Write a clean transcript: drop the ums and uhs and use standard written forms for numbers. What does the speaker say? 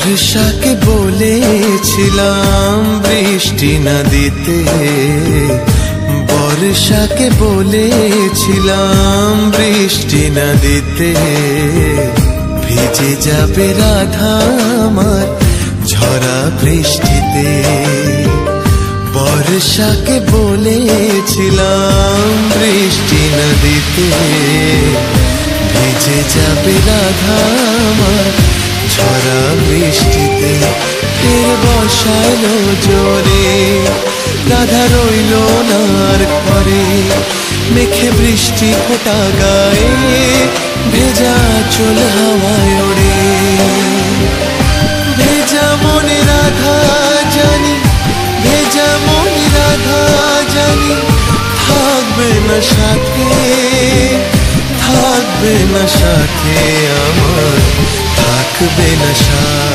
বর্ষাকে বলেছিলাম বৃষ্টি না দিতে, বর্ষাকে বলেছিলাম বৃষ্টি না দিতে। ভিজে যাবে রাধা আমার ঝরা বৃষ্টিতে। বর্ষাকে বলেছিলাম বৃষ্টি না দিতে, ভিজে যাবে রাধা আমার ঝরা বৃষ্টিতে। ফের বসালো জোরে, রাধা রইল না আর ঘরে। মেঘে বৃষ্টি ফোঁটা গায়ে, ভেজা চোল হাওয়ায় ওড়ে। ভেজা মনে রাধা জানি, ভেজা মনে রাধা জানি, থাকবে না সাথে, থাকবে না সাথে আমার, থাকবে না সাথে।